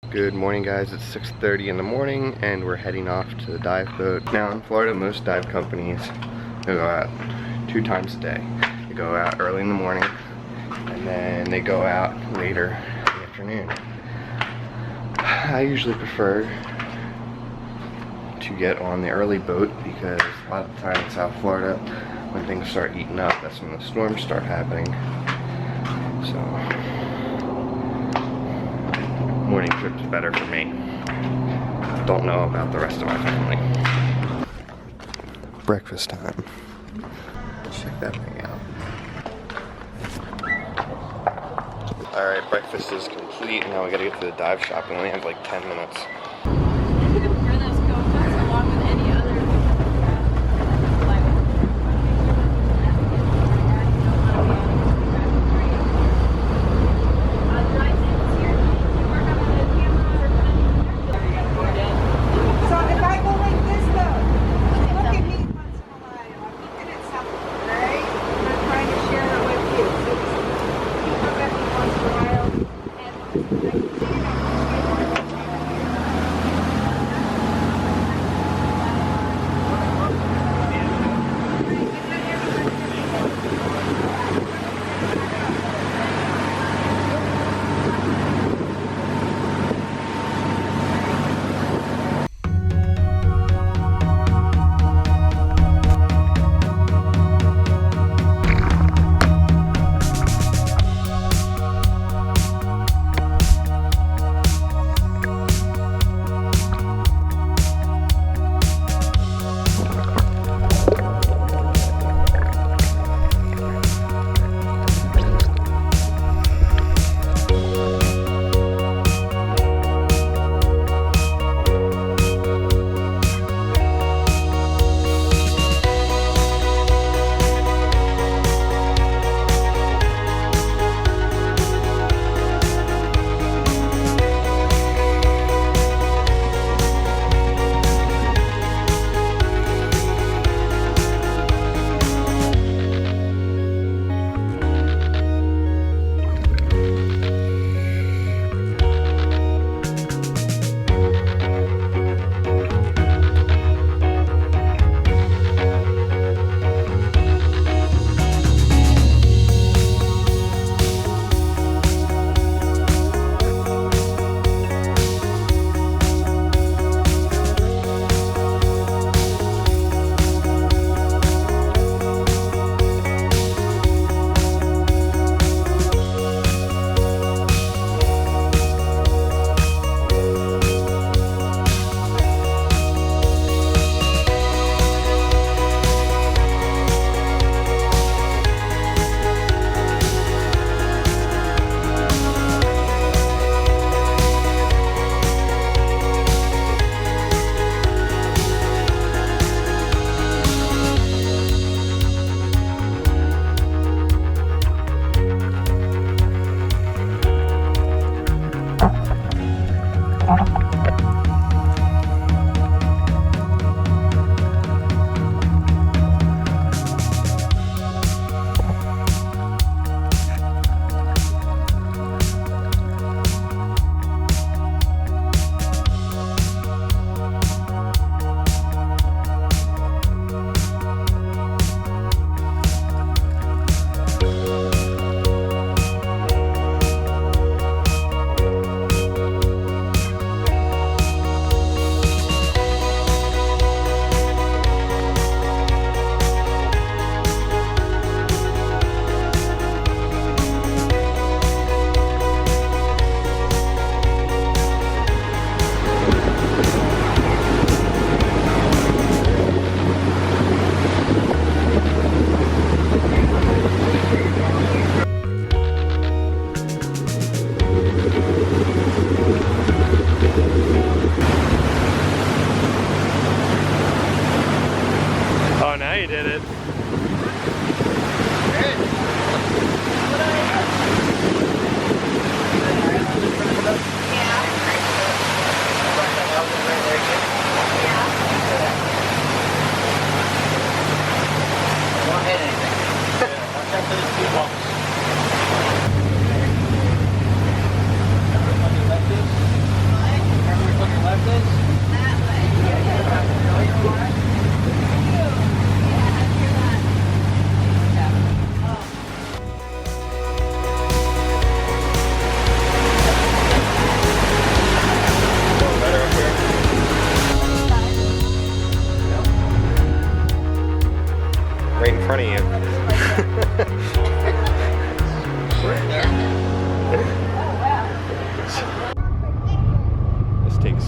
Good morning, guys. It's 6:30 in the morning and we're heading off to the dive boat. Now in Florida, most dive companies they go out 2 times a day. They go out early in the morning and then they go out later in the afternoon. I usually prefer to get on the early boat because a lot of the time in South Florida, when things start heating up, that's when the storms start happening. So morning trip's better for me. Don't know about the rest of my family. Breakfast time. Check that thing out. Alright, breakfast is complete. Now we gotta get to the dive shop. We only have like 10 minutes. Where those GoPros along with any other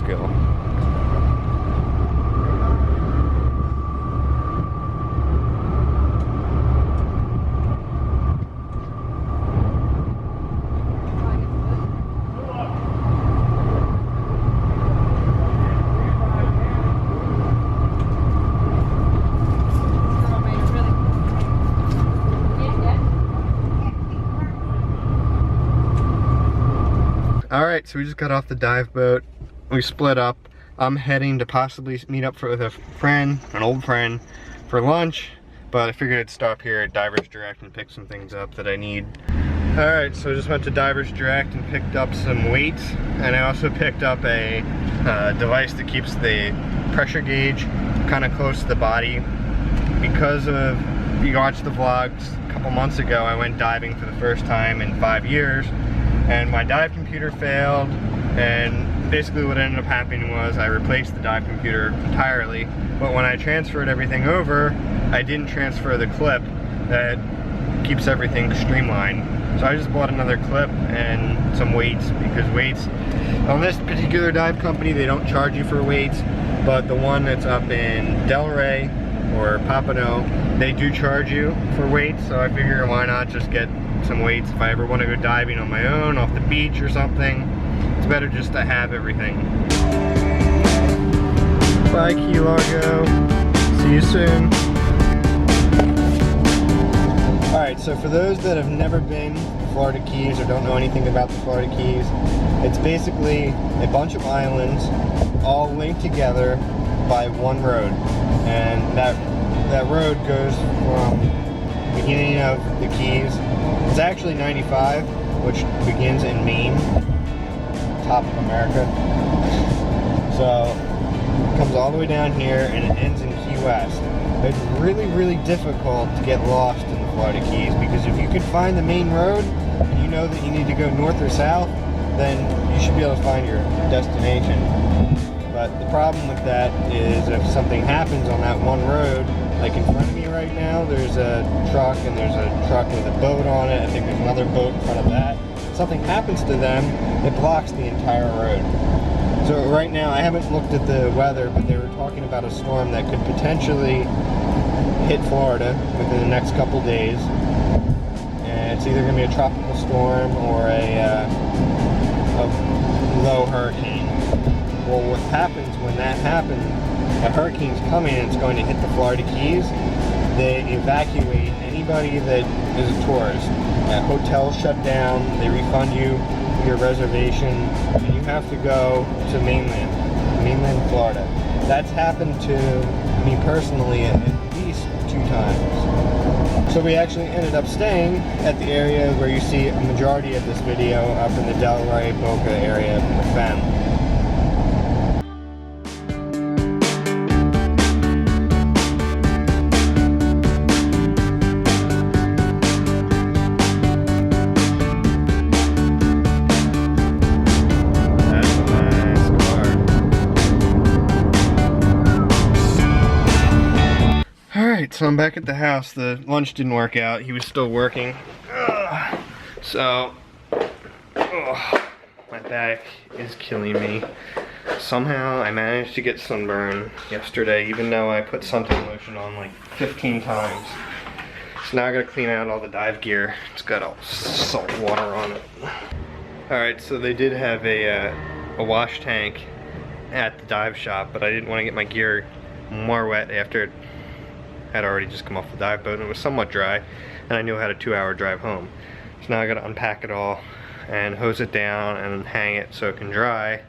skill. Alright, so we just got off the dive boat. We split up. I'm heading to possibly meet up with a friend, an old friend, for lunch, but I figured I'd stop here at Divers Direct and pick some things up that I need. Alright, so I just went to Divers Direct and picked up some weights, and I also picked up a device that keeps the pressure gauge kind of close to the body. Because of, if you watched the vlogs a couple months ago, I went diving for the first time in 5 years, and my dive computer failed, and basically what ended up happening was I replaced the dive computer entirely, but when I transferred everything over, I didn't transfer the clip that keeps everything streamlined. So I just bought another clip and some weights, because weights, on this particular dive company, they don't charge you for weights, but the one that's up in Delray or Pompano, they do charge you for weights, so I figure why not just get some weights if I ever want to go diving on my own, off the beach or something. It's better just to have everything. Bye, Key Largo. See you soon. Alright, so for those that have never been to Florida Keys or don't know anything about the Florida Keys, it's basically a bunch of islands all linked together by one road. And that road goes from the beginning of the Keys. It's actually 95, which begins in Maine, top of America. So it comes all the way down here and it ends in Key West. It's really, really difficult to get lost in the Florida Keys, because if you can find the main road and you know that you need to go north or south, then you should be able to find your destination. But the problem with that is if something happens on that one road, like in front of me right now, there's a truck and there's a truck with a boat on it. I think there's another boat in front of that. If something happens to them, it blocks the entire road. So right now, I haven't looked at the weather, but they were talking about a storm that could potentially hit Florida within the next couple days. And it's either going to be a tropical storm or a low hurricane. Well, what happens when that happens, a hurricane's coming and it's going to hit the Florida Keys, they evacuate anybody that is a tourist. Hotels shut down, they refund you your reservation, and you have to go to mainland Florida. That's happened to me personally at least 2 times. So we actually ended up staying at the area where you see a majority of this video, up in the Delray Boca area of the family. So I'm back at the house. The lunch didn't work out. He was still working. So, my back is killing me. Somehow I managed to get sunburn yesterday, even though I put suntan lotion on like 15 times. So now I gotta clean out all the dive gear. It's got all salt water on it. Alright, so they did have a wash tank at the dive shop, but I didn't want to get my gear more wet after it had already just come off the dive boat, and it was somewhat dry, and I knew I had a 2-hour drive home. So now I gotta unpack it all and hose it down and hang it so it can dry.